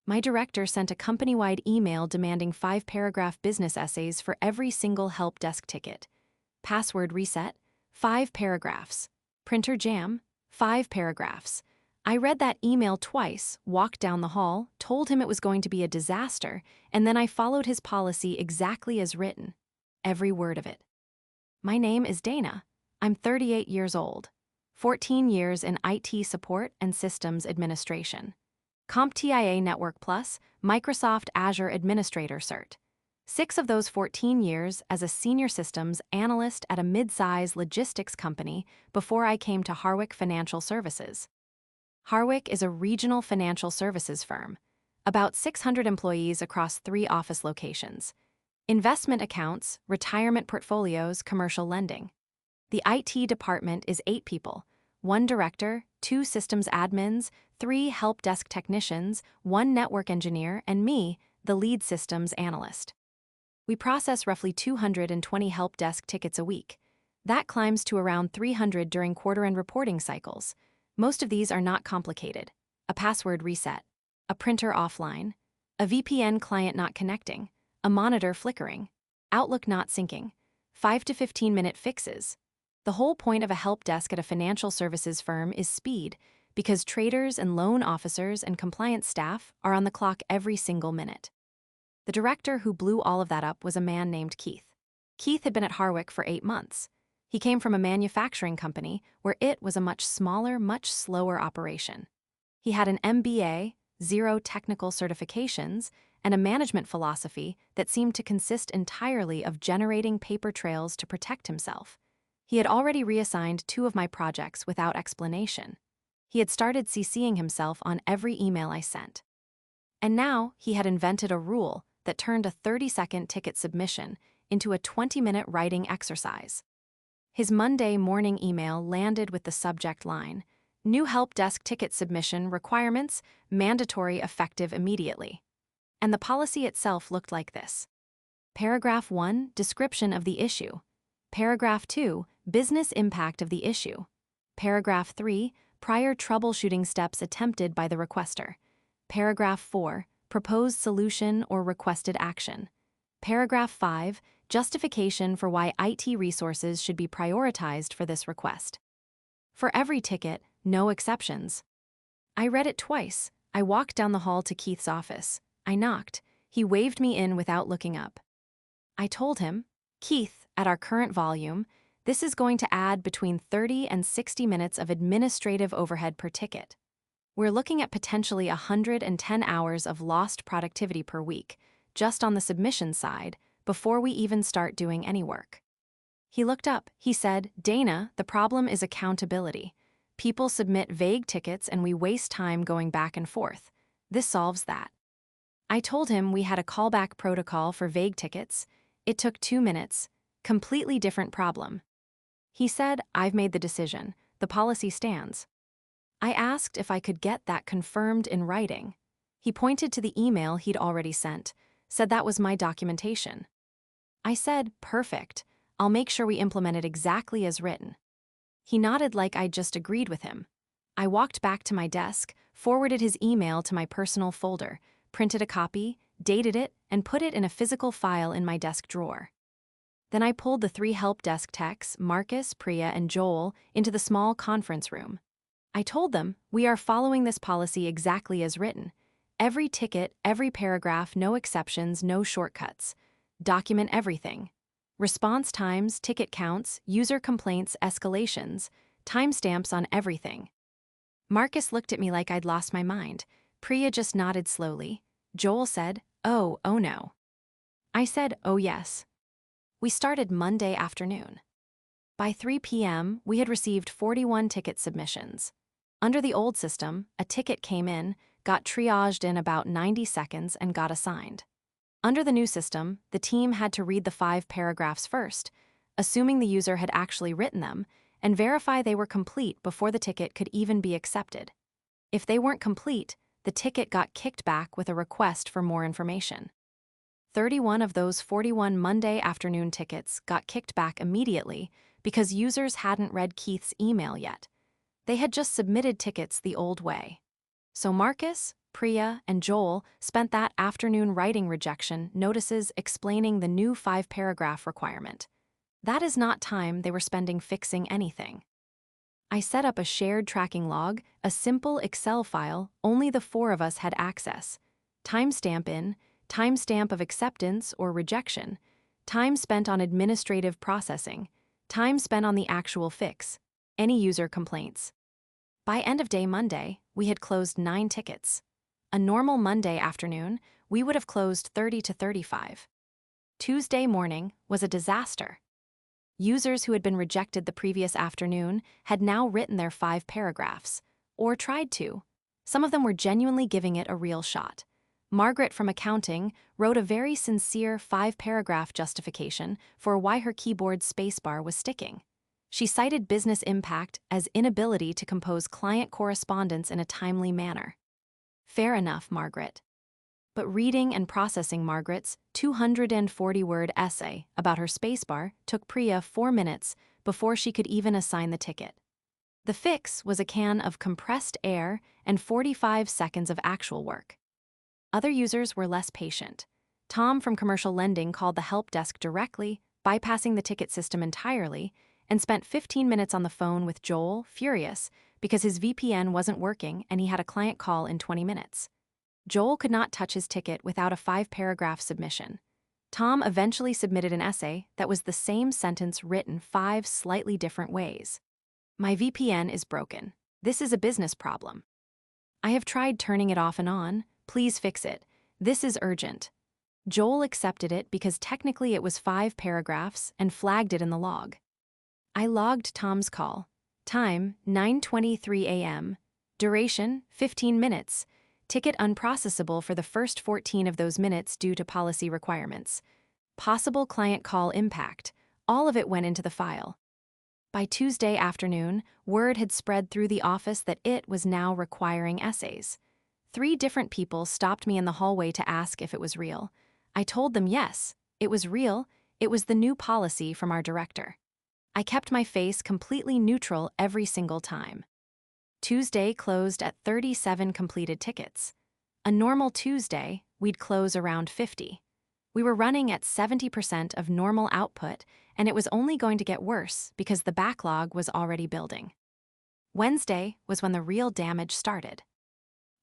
My director sent a company-wide email demanding 5-paragraph business essays for every single help desk ticket. Password reset, 5 paragraphs. Printer jam, 5 paragraphs. I read that email twice, walked down the hall, told him it was going to be a disaster, and then I followed his policy exactly as written. Every word of it. My name is Dana. I'm 38 years old. 14 years in IT support and systems administration. CompTIA Network Plus, Microsoft Azure Administrator Cert. 6 of those 14 years as a senior systems analyst at a mid-size logistics company before I came to Harwick Financial Services. Harwick is a regional financial services firm, about 600 employees across 3 office locations. Investment accounts, retirement portfolios, commercial lending. The IT department is 8 people, 1 director, 2 systems admins, 3 help desk technicians, 1 network engineer, and me, the lead systems analyst. We process roughly 220 help desk tickets a week. That climbs to around 300 during quarter-end reporting cycles. Most of these are not complicated. A password reset, a printer offline, a VPN client not connecting, a monitor flickering, Outlook not syncing, 5 to 15-minute fixes. The whole point of a help desk at a financial services firm is speed, because traders and loan officers and compliance staff are on the clock every single minute. The director who blew all of that up was a man named Keith. Keith had been at Harwick for 8 months. He came from a manufacturing company where it was a much smaller, much slower operation. He had an MBA, 0 technical certifications, and a management philosophy that seemed to consist entirely of generating paper trails to protect himself. He had already reassigned 2 of my projects without explanation. He had started CCing himself on every email I sent. And now he had invented a rule that turned a 30-second ticket submission into a 20-minute writing exercise. His Monday morning email landed with the subject line, "New help desk ticket submission requirements, mandatory effective immediately." And the policy itself looked like this. Paragraph 1, description of the issue. Paragraph 2, business impact of the issue. Paragraph 3, prior troubleshooting steps attempted by the requester. Paragraph 4, proposed solution or requested action. Paragraph 5, justification for why IT resources should be prioritized for this request. For every ticket, no exceptions. I read it twice. I walked down the hall to Keith's office. I knocked. He waved me in without looking up. I told him, "Keith, at our current volume, this is going to add between 30 and 60 minutes of administrative overhead per ticket. We're looking at potentially 110 hours of lost productivity per week, just on the submission side, before we even start doing any work." He looked up. He said, "Dana, the problem is accountability. People submit vague tickets and we waste time going back and forth. This solves that." I told him we had a callback protocol for vague tickets. It took 2 minutes. Completely different problem. He said, "I've made the decision. The policy stands." I asked if I could get that confirmed in writing. He pointed to the email he'd already sent, said that was my documentation. I said, "Perfect. I'll make sure we implement it exactly as written." He nodded like I'd just agreed with him. I walked back to my desk, forwarded his email to my personal folder, printed a copy, dated it, and put it in a physical file in my desk drawer. Then I pulled the 3 help desk techs, Marcus, Priya, and Joel, into the small conference room. I told them, "We are following this policy exactly as written. Every ticket, every paragraph, no exceptions, no shortcuts. Document everything. Response times, ticket counts, user complaints, escalations, timestamps on everything." Marcus looked at me like I'd lost my mind. Priya just nodded slowly. Joel said, oh no." I said, "Oh yes." We started Monday afternoon. By 3 p.m., we had received 41 ticket submissions. Under the old system, a ticket came in, got triaged in about 90 seconds, and got assigned. Under the new system, the team had to read the 5 paragraphs first, assuming the user had actually written them, and verify they were complete before the ticket could even be accepted. If they weren't complete, the ticket got kicked back with a request for more information. 31 of those 41 Monday afternoon tickets got kicked back immediately because users hadn't read Keith's email yet. They had just submitted tickets the old way. So Marcus, Priya and Joel spent that afternoon writing rejection notices explaining the new 5-paragraph requirement. That is not time they were spending fixing anything. I set up a shared tracking log, a simple Excel file only the 4 of us had access. Timestamp in, timestamp of acceptance or rejection, time spent on administrative processing, time spent on the actual fix, any user complaints. By end of day Monday, we had closed 9 tickets. A normal Monday afternoon, we would have closed 30 to 35. Tuesday morning was a disaster. Users who had been rejected the previous afternoon had now written their 5 paragraphs, or tried to. Some of them were genuinely giving it a real shot. Margaret from accounting wrote a very sincere 5-paragraph justification for why her keyboard's spacebar was sticking. She cited business impact as inability to compose client correspondence in a timely manner. Fair enough, Margaret. But reading and processing Margaret's 240-word essay about her spacebar took Priya 4 minutes before she could even assign the ticket. The fix was a can of compressed air and 45 seconds of actual work. Other users were less patient. Tom from commercial lending called the help desk directly, bypassing the ticket system entirely, and spent 15 minutes on the phone with Joel, furious, because his VPN wasn't working and he had a client call in 20 minutes. Joel could not touch his ticket without a 5-paragraph submission. Tom eventually submitted an essay that was the same sentence written 5 slightly different ways. My VPN is broken. This is a business problem. I have tried turning it off and on. Please fix it. This is urgent. Joel accepted it because technically it was 5 paragraphs and flagged it in the log. I logged Tom's call. Time, 9:23 a.m. Duration, 15 minutes. Ticket unprocessable for the first 14 of those minutes due to policy requirements. Possible client call impact. All of it went into the file. By Tuesday afternoon, word had spread through the office that it was now requiring essays. 3 different people stopped me in the hallway to ask if it was real. I told them yes, it was real. It was the new policy from our director. I kept my face completely neutral every single time. Tuesday closed at 37 completed tickets. A normal Tuesday, we'd close around 50. We were running at 70% of normal output, and it was only going to get worse because the backlog was already building. Wednesday was when the real damage started.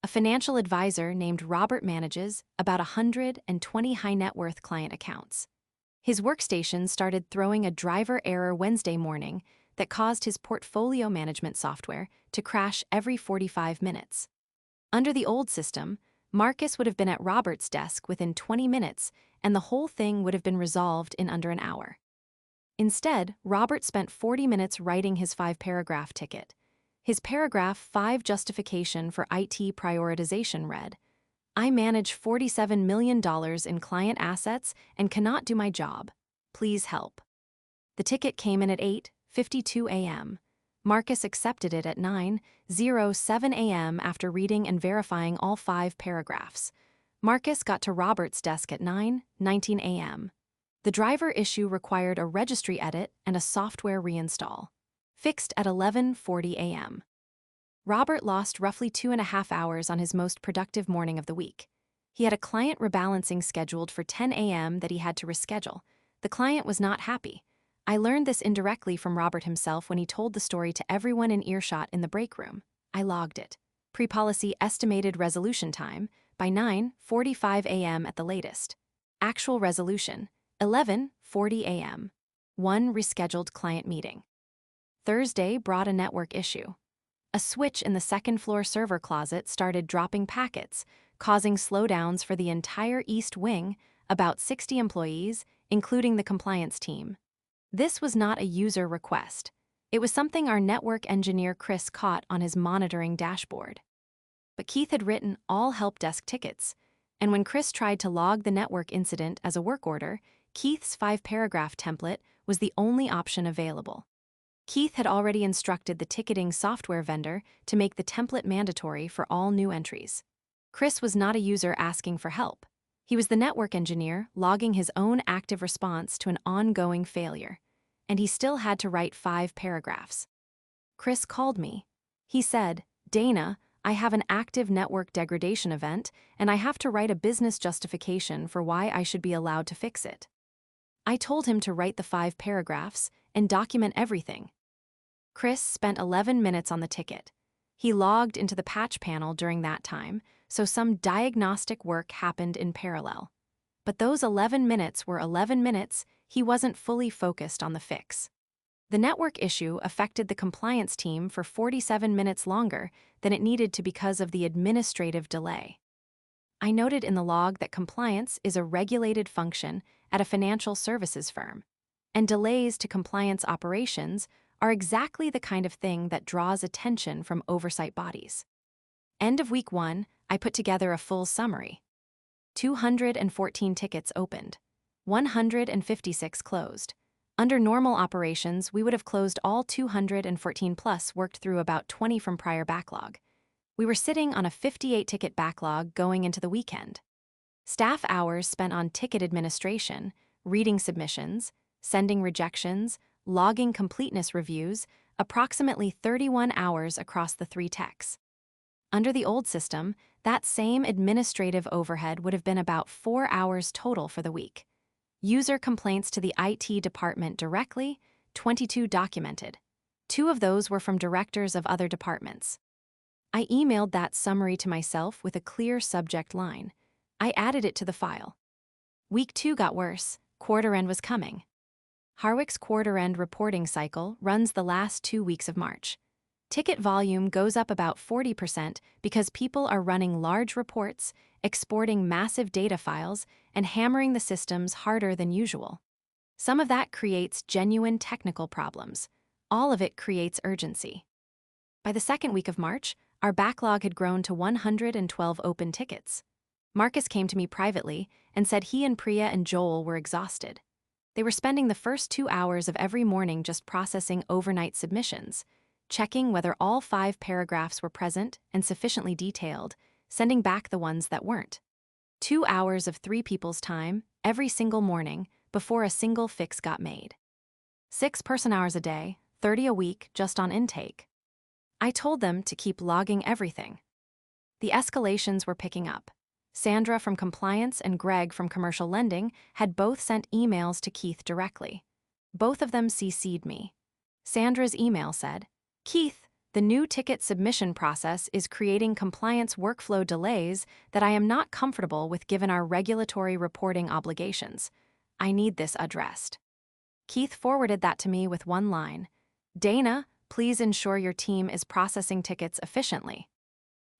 A financial advisor named Robert manages about 120 high-net-worth client accounts. His workstation started throwing a driver error Wednesday morning that caused his portfolio management software to crash every 45 minutes. Under the old system, Marcus would have been at Robert's desk within 20 minutes, and the whole thing would have been resolved in under an hour. Instead, Robert spent 40 minutes writing his 5-paragraph ticket. His paragraph 5 justification for IT prioritization read, I manage $47 million in client assets and cannot do my job. Please help. The ticket came in at 8:52 a.m. Marcus accepted it at 9:07 a.m. after reading and verifying all 5 paragraphs. Marcus got to Robert's desk at 9:19 a.m. The driver issue required a registry edit and a software reinstall. Fixed at 11:40 a.m. Robert lost roughly 2.5 hours on his most productive morning of the week. He had a client rebalancing scheduled for 10 a.m. that he had to reschedule. The client was not happy. I learned this indirectly from Robert himself when he told the story to everyone in earshot in the break room. I logged it. Pre-policy estimated resolution time, by 9:45 a.m. at the latest. Actual resolution, 11:40 a.m. 1 rescheduled client meeting. Thursday brought a network issue. A switch in the second-floor server closet started dropping packets, causing slowdowns for the entire East Wing, about 60 employees, including the compliance team. This was not a user request. It was something our network engineer Chris caught on his monitoring dashboard. But Keith had written all help desk tickets, and when Chris tried to log the network incident as a work order, Keith's 5-paragraph template was the only option available. Keith had already instructed the ticketing software vendor to make the template mandatory for all new entries. Chris was not a user asking for help. He was the network engineer logging his own active response to an ongoing failure, and he still had to write 5 paragraphs. Chris called me. He said, Dana, I have an active network degradation event, and I have to write a business justification for why I should be allowed to fix it. I told him to write the 5 paragraphs and document everything. Chris spent 11 minutes on the ticket. He logged into the patch panel during that time, so some diagnostic work happened in parallel. But those 11 minutes were 11 minutes he wasn't fully focused on the fix. The network issue affected the compliance team for 47 minutes longer than it needed to because of the administrative delay. I noted in the log that compliance is a regulated function at a financial services firm, and delays to compliance operations are exactly the kind of thing that draws attention from oversight bodies. End of week 1, I put together a full summary. 214 tickets opened. 156 closed. Under normal operations, we would have closed all 214 plus worked through about 20 from prior backlog. We were sitting on a 58-ticket backlog going into the weekend. Staff hours spent on ticket administration, reading submissions, sending rejections, logging completeness reviews, approximately 31 hours across the 3 techs. Under the old system, that same administrative overhead would have been about 4 hours total for the week. User complaints to the IT department directly, 22 documented. 2 of those were from directors of other departments. I emailed that summary to myself with a clear subject line. I added it to the file. Week 2 got worse. Quarter end was coming. Harwick's quarter end reporting cycle runs the last 2 weeks of March. Ticket volume goes up about 40% because people are running large reports, exporting massive data files, and hammering the systems harder than usual. Some of that creates genuine technical problems. All of it creates urgency. By the 2nd week of March, our backlog had grown to 112 open tickets. Marcus came to me privately and said he and Priya and Joel were exhausted. They were spending the first 2 hours of every morning just processing overnight submissions, checking whether all 5 paragraphs were present and sufficiently detailed, sending back the ones that weren't. 2 hours of 3 people's time every single morning before a single fix got made. 6 person-hours a day, 30 a week just on intake. I told them to keep logging everything. The escalations were picking up. Sandra from Compliance and Greg from Commercial Lending had both sent emails to Keith directly. Both of them CC'd me. Sandra's email said, "Keith, the new ticket submission process is creating compliance workflow delays that I am not comfortable with given our regulatory reporting obligations. I need this addressed." Keith forwarded that to me with one line, "Dana, please ensure your team is processing tickets efficiently."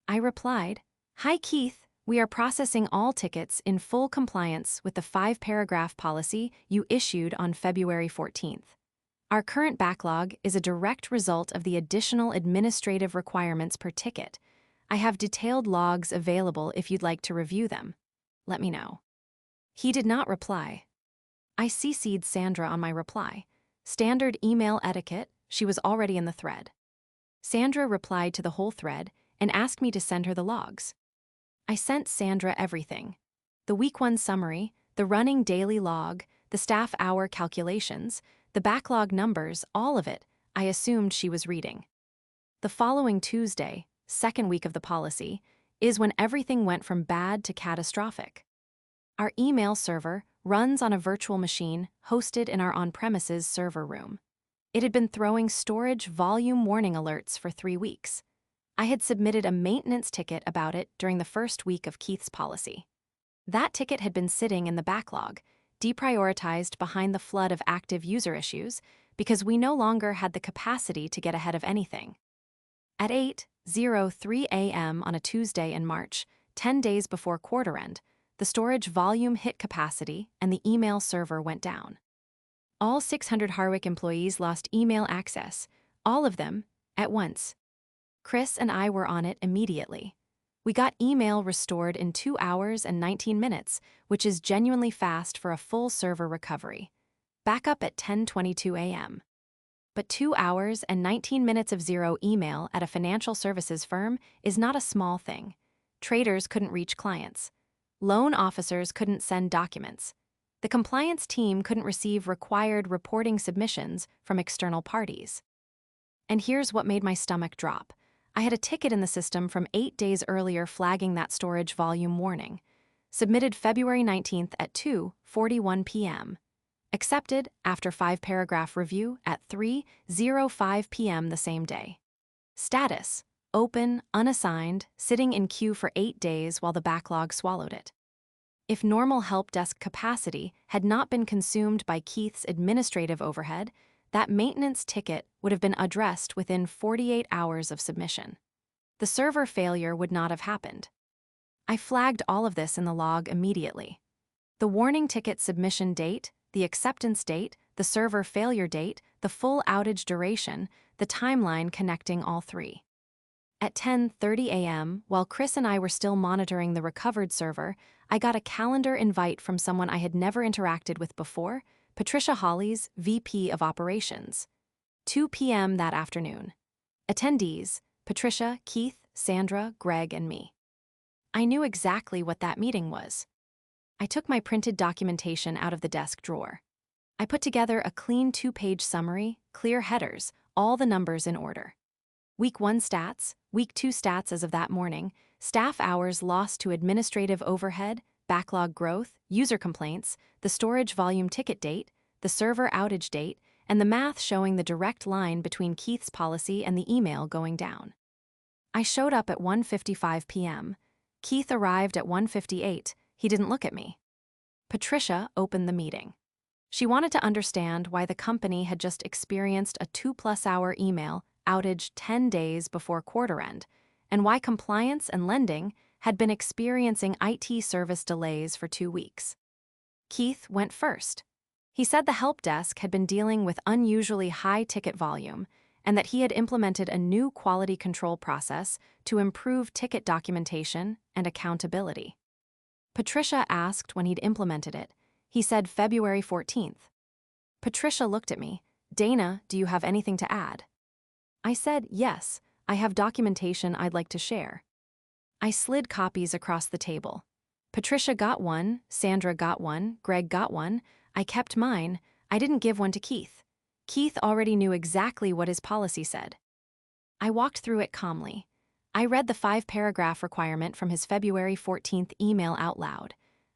I replied, "Hi Keith, we are processing all tickets in full compliance with the 5-paragraph policy you issued on February 14th. Our current backlog is a direct result of the additional administrative requirements per ticket. I have detailed logs available if you'd like to review them. Let me know." He did not reply. I CC'd Sandra on my reply. Standard email etiquette, she was already in the thread. Sandra replied to the whole thread and asked me to send her the logs. I sent Sandra everything. The week 1 summary, the running daily log, the staff hour calculations, the backlog numbers, all of it, I assumed she was reading. The following Tuesday, 2nd week of the policy, is when everything went from bad to catastrophic. Our email server runs on a virtual machine hosted in our on-premises server room. It had been throwing storage volume warning alerts for 3 weeks. I had submitted a maintenance ticket about it during the 1st week of Keith's policy. That ticket had been sitting in the backlog, deprioritized behind the flood of active user issues, because we no longer had the capacity to get ahead of anything. At 8:03 a.m. on a Tuesday in March, 10 days before quarter end, the storage volume hit capacity and the email server went down. All 600 Harwick employees lost email access, all of them, at once. Chris and I were on it immediately. We got email restored in 2 hours and 19 minutes, which is genuinely fast for a full server recovery. Back up at 10:22 a.m. But 2 hours and 19 minutes of zero email at a financial services firm is not a small thing. Traders couldn't reach clients. Loan officers couldn't send documents. The compliance team couldn't receive required reporting submissions from external parties. And here's what made my stomach drop. I had a ticket in the system from 8 days earlier flagging that storage volume warning. Submitted February 19th at 2:41 p.m. Accepted after 5-paragraph review at 3:05 p.m. the same day. Status: open, unassigned, sitting in queue for 8 days while the backlog swallowed it. If normal help desk capacity had not been consumed by Keith's administrative overhead, that maintenance ticket would have been addressed within 48 hours of submission. The server failure would not have happened. I flagged all of this in the log immediately. The warning ticket submission date, the acceptance date, the server failure date, the full outage duration, the timeline connecting all three. At 10:30 a.m., while Chris and I were still monitoring the recovered server, I got a calendar invite from someone I had never interacted with before, Patricia Holly's VP of Operations. 2 p.m. that afternoon. Attendees: Patricia, Keith, Sandra, Greg, and me. I knew exactly what that meeting was. I took my printed documentation out of the desk drawer. I put together a clean 2-page summary, clear headers, all the numbers in order. Week 1 stats, Week 2 stats as of that morning, staff hours lost to administrative overhead, backlog growth, user complaints, the storage volume ticket date, the server outage date, and the math showing the direct line between Keith's policy and the email going down. I showed up at 1:55 p.m. Keith arrived at 1:58. He didn't look at me. Patricia opened the meeting. She wanted to understand why the company had just experienced a 2-plus-hour email outage 10 days before quarter end, and why compliance and lending had been experiencing IT service delays for 2 weeks. Keith went first. He said the help desk had been dealing with unusually high ticket volume and that he had implemented a new quality control process to improve ticket documentation and accountability. Patricia asked when he'd implemented it. He said February 14th. Patricia looked at me. "Dana, do you have anything to add?" I said, "Yes, I have documentation I'd like to share." I slid copies across the table. Patricia got one, Sandra got one, Greg got one. I kept mine. I didn't give one to Keith. Keith already knew exactly what his policy said. I walked through it calmly. I read the 5-paragraph requirement from his February 14th email out loud.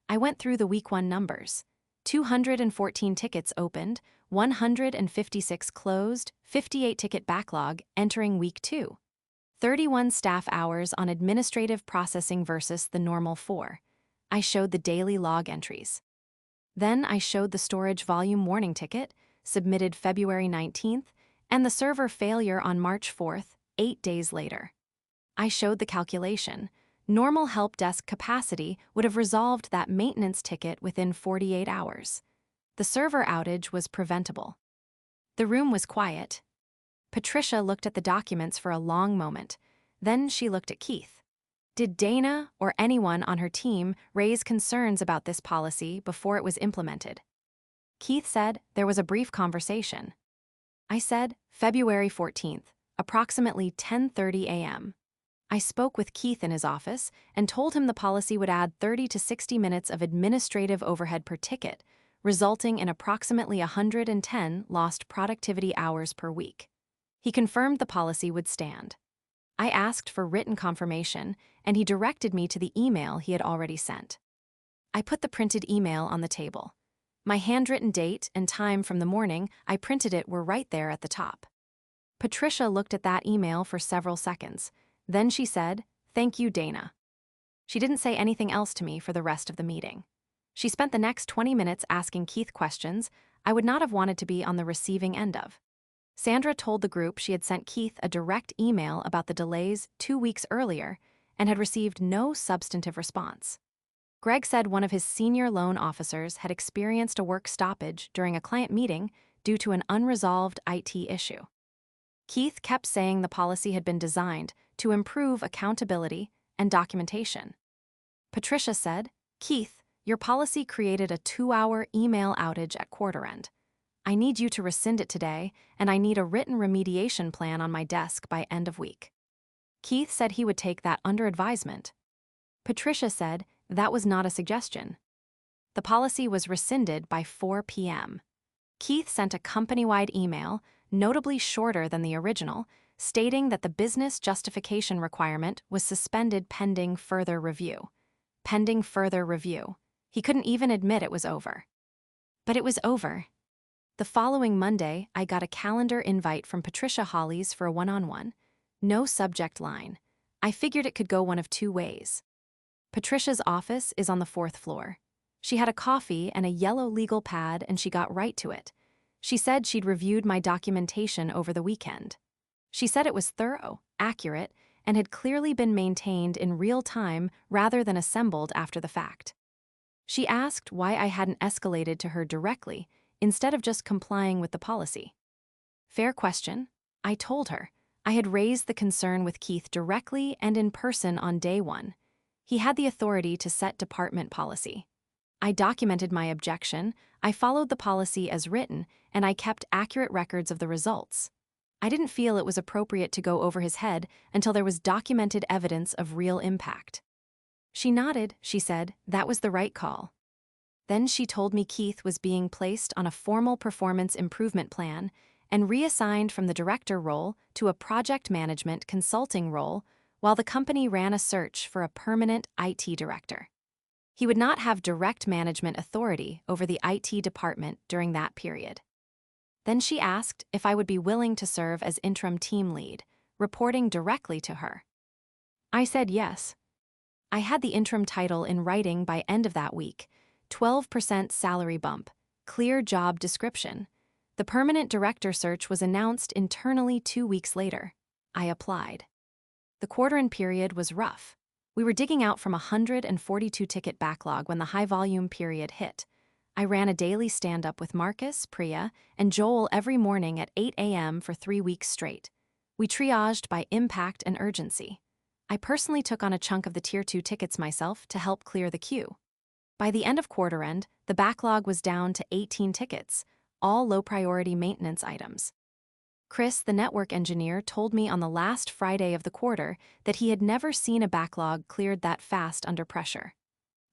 I went through the Week 1 numbers. 214 tickets opened, 156 closed, 58 ticket backlog entering Week 2. 31 staff hours on administrative processing versus the normal 4. I showed the daily log entries. Then I showed the storage volume warning ticket, submitted February 19th, and the server failure on March 4th, 8 days later. I showed the calculation. Normal help desk capacity would have resolved that maintenance ticket within 48 hours. The server outage was preventable. The room was quiet. Patricia looked at the documents for a long moment. Then she looked at Keith. Did Dana or anyone on her team raise concerns about this policy before it was implemented? Keith said there was a brief conversation. I said February 14th, approximately 10:30 a.m. I spoke with Keith in his office and told him the policy would add 30 to 60 minutes of administrative overhead per ticket, resulting in approximately 110 lost productivity hours per week. He confirmed the policy would stand. I asked for written confirmation, and he directed me to the email he had already sent. I put the printed email on the table. My handwritten date and time from the morning I printed it were right there at the top. Patricia looked at that email for several seconds. Then she said, "Thank you, Dana." She didn't say anything else to me for the rest of the meeting. She spent the next 20 minutes asking Keith questions I would not have wanted to be on the receiving end of. Sandra told the group she had sent Keith a direct email about the delays 2 weeks earlier and had received no substantive response. Greg said one of his senior loan officers had experienced a work stoppage during a client meeting due to an unresolved IT issue. Keith kept saying the policy had been designed to improve accountability and documentation. Patricia said, "Keith, your policy created a 2-hour email outage at quarter end. I need you to rescind it today, and I need a written remediation plan on my desk by end of week." Keith said he would take that under advisement. Patricia said that was not a suggestion. The policy was rescinded by 4 p.m. Keith sent a company-wide email, notably shorter than the original, stating that the business justification requirement was suspended pending further review. Pending further review. He couldn't even admit it was over. But it was over. The following Monday, I got a calendar invite from Patricia Hollies for a one-on-one. No subject line. I figured it could go one of two ways. Patricia's office is on the 4th floor. She had a coffee and a yellow legal pad, and she got right to it. She said she'd reviewed my documentation over the weekend. She said it was thorough, accurate, and had clearly been maintained in real time rather than assembled after the fact. She asked why I hadn't escalated to her directly instead of just complying with the policy. Fair question. I told her. I had raised the concern with Keith directly and in person on day one. He had the authority to set department policy. I documented my objection, I followed the policy as written, and I kept accurate records of the results. I didn't feel it was appropriate to go over his head until there was documented evidence of real impact. She nodded, she said, that was the right call. Then she told me Keith was being placed on a formal performance improvement plan and reassigned from the director role to a project management consulting role while the company ran a search for a permanent IT director. He would not have direct management authority over the IT department during that period. Then she asked if I would be willing to serve as interim team lead, reporting directly to her. I said yes. I had the interim title in writing by end of that week, 12% salary bump, clear job description. The permanent director search was announced internally 2 weeks later. I applied. The quarter-end period was rough. We were digging out from a 142-ticket backlog when the high-volume period hit. I ran a daily stand-up with Marcus, Priya, and Joel every morning at 8 a.m. for 3 weeks straight. We triaged by impact and urgency. I personally took on a chunk of the Tier 2 tickets myself to help clear the queue. By the end of quarter-end, the backlog was down to 18 tickets, all low-priority maintenance items. Chris, the network engineer, told me on the last Friday of the quarter that he had never seen a backlog cleared that fast under pressure.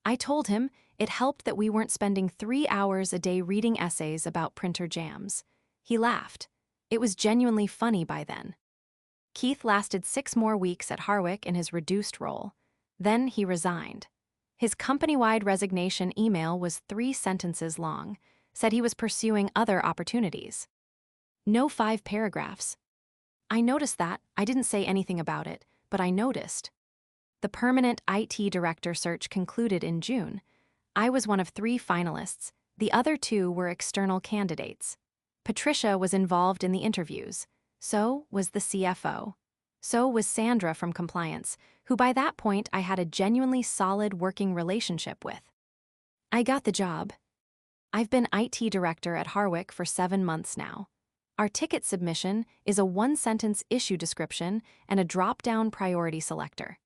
I told him it helped that we weren't spending 3 hours a day reading essays about printer jams. He laughed. It was genuinely funny by then. Keith lasted 6 more weeks at Harwick in his reduced role. Then he resigned. His company-wide resignation email was 3 sentences long, said he was pursuing other opportunities. No 5 paragraphs. I noticed that. I didn't say anything about it, but I noticed. The permanent IT director search concluded in June. I was one of 3 finalists. The other 2 were external candidates. Patricia was involved in the interviews. So was the CFO. So was Sandra from Compliance, who by that point I had a genuinely solid working relationship with. I got the job. I've been IT director at Harwick for 7 months now. Our ticket submission is a 1-sentence issue description and a drop-down priority selector.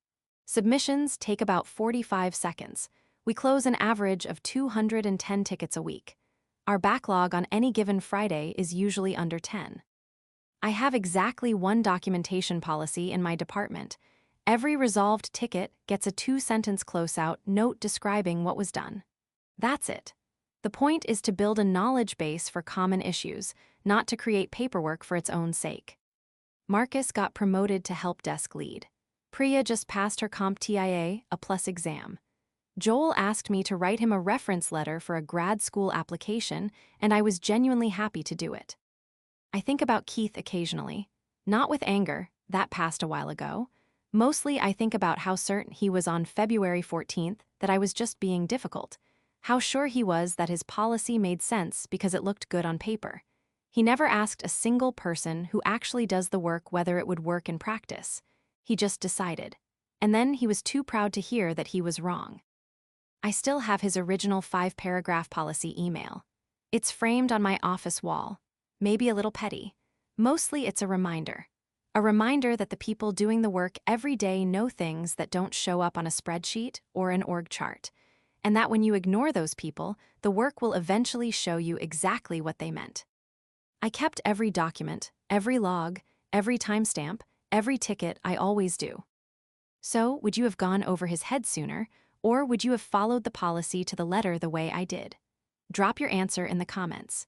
Submissions take about 45 seconds. We close an average of 210 tickets a week. Our backlog on any given Friday is usually under 10. I have exactly 1 documentation policy in my department. Every resolved ticket gets a 2-sentence close-out note describing what was done. That's it. The point is to build a knowledge base for common issues, not to create paperwork for its own sake. Marcus got promoted to help desk lead. Priya just passed her CompTIA, a plus exam. Joel asked me to write him a reference letter for a grad school application, and I was genuinely happy to do it. I think about Keith occasionally. Not with anger, that passed a while ago. Mostly I think about how certain he was on February 14th that I was just being difficult. How sure he was that his policy made sense because it looked good on paper. He never asked a single person who actually does the work whether it would work in practice. He just decided. And then he was too proud to hear that he was wrong. I still have his original 5-paragraph policy email. It's framed on my office wall. Maybe a little petty. Mostly it's a reminder. A reminder that the people doing the work every day know things that don't show up on a spreadsheet or an org chart. And that when you ignore those people, the work will eventually show you exactly what they meant. I kept every document, every log, every timestamp, every ticket. I always do. So, would you have gone over his head sooner, or would you have followed the policy to the letter the way I did? Drop your answer in the comments.